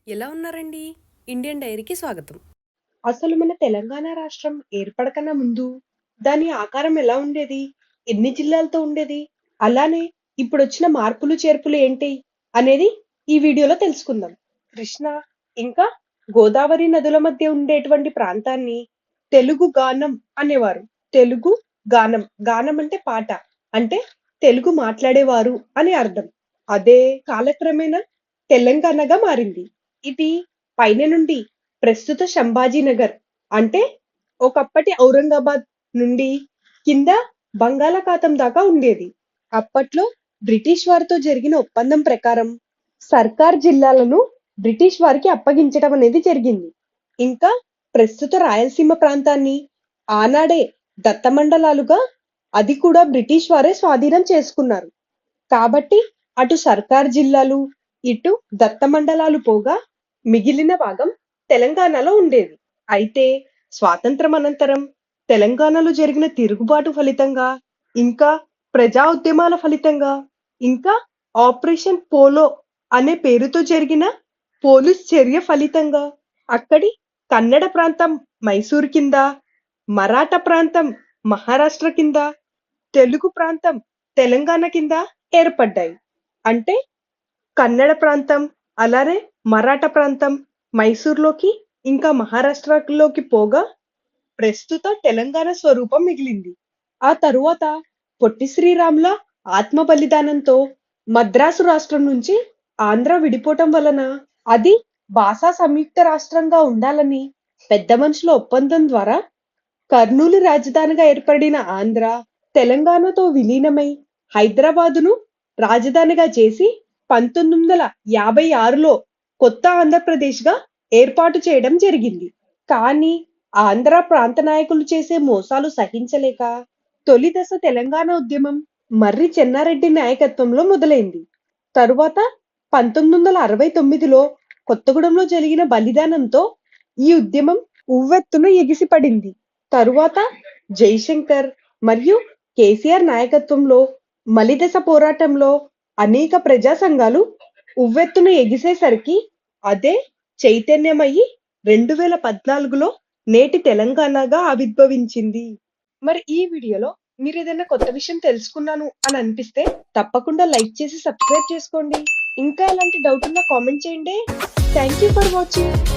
ఎలా ఉన్నారండి? ఇండియన్ డైరీకి స్వాగతం. అసలు మన తెలంగాణ రాష్ట్రం ఏర్పడకన్నా ముందు దాని ఆకారం ఎలా ఉండేది? ఎన్ని జిల్లాలతో ఉండేది? అలానే ఇప్పుడొచ్చిన మార్పులు, చేర్పులు ఏంటి? అనేది ఈ వీడియోలో తెలుసుకుందాం. కృష్ణ ఇంకా గోదావరి నదుల మధ్య ఉండేటువంటి ప్రాంతాన్ని తెలుగు గానం అనేవారు. తెలుగు గానం. గానం అంటే పాట. అంటే తెలుగు మాట్లాడేవారు అని అర్థం. అదే కాలక్రమేణా తెలంగాణగా మారింది. ఇది పైన నుండి ప్రస్తుత సంభాజీనగర్ అంటే ఒకప్పటి ఔరంగాబాద్ నుండి కింద బంగాళాఖాతం దాకా ఉండేది. అప్పట్లో బ్రిటిష్ వారితో జరిగిన ఒప్పందం ప్రకారం సర్కార్ జిల్లాలను బ్రిటిష్ వారికి అప్పగించడం అనేది జరిగింది. ఇంకా ప్రస్తుత రాయలసీమ ప్రాంతాన్ని ఆనాడే దత్తమండలాలుగా అది కూడా బ్రిటిష్ వారే స్వాధీనం చేసుకున్నారు. కాబట్టి అటు సర్కార్ జిల్లాలు, ఇటు దత్తమండలాలు పోగా మిగిలిన భాగం తెలంగాణలో ఉండేది. అయితే స్వాతంత్రం అనంతరం తెలంగాణలో జరిగిన తిరుగుబాటు ఫలితంగా, ఇంకా ప్రజా ఉద్యమాల ఫలితంగా, ఇంకా ఆపరేషన్ పోలో అనే పేరుతో జరిగిన పోలీస్ చర్య ఫలితంగా అక్కడి కన్నడ ప్రాంతం మైసూరు కింద, మరాఠా ప్రాంతం మహారాష్ట్ర కింద, తెలుగు ప్రాంతం తెలంగాణ కింద ఏర్పడ్డాయి. అంటే కన్నడ ప్రాంతం, అలానే మరాఠా ప్రాంతం మైసూర్‌లోకి, ఇంకా మహారాష్ట్రలోకి పోగా ప్రస్తుత తెలంగాణ స్వరూపం మిగిలింది. ఆ తరువాత పొట్టి శ్రీరాముల ఆత్మ బలిదానంతో మద్రాసు రాష్ట్రం నుంచి ఆంధ్ర విడిపోవటం వలన అది భాషా సంయుక్త రాష్ట్రంగా ఉండాలని పెద్ద మనుషుల ఒప్పందం ద్వారా కర్నూలు రాజధానిగా ఏర్పడిన ఆంధ్ర, తెలంగాణతో విలీనమై హైదరాబాదును రాజధానిగా చేసి 1956లో కొత్త ఆంధ్రప్రదేశ్‌గా ఏర్పాటు చేయడం జరిగింది. కానీ ఆంధ్ర ప్రాంత నాయకులు చేసే మోసాలు సహించలేక తొలి దశ తెలంగాణ ఉద్యమం మర్రి చెన్నారెడ్డి నాయకత్వంలో మొదలైంది. తరువాత 1969లో కొత్తగూడెంలో జరిగిన బలిదానంతో ఈ ఉద్యమం ఉవ్వెత్తున ఎగిసిపడింది. తరువాత జయశంకర్ మరియు కేసీఆర్ నాయకత్వంలో మలిదశ పోరాటంలో అనేక ప్రజా సంఘాలు ఉవ్వెత్తున ఎగిసేసరికి అదే చైతన్యమయ్యి 2014లో నేటి తెలంగాణగా ఆవిర్భవించింది. మరి ఈ వీడియోలో మీరేదైనా కొత్త విషయం తెలుసుకున్నాను అని అనిపిస్తే తప్పకుండా లైక్ చేసి సబ్స్క్రైబ్ చేసుకోండి. ఇంకా ఎలాంటి డౌట్ ఉన్నా కామెంట్ చేయండి. Thank you for watching.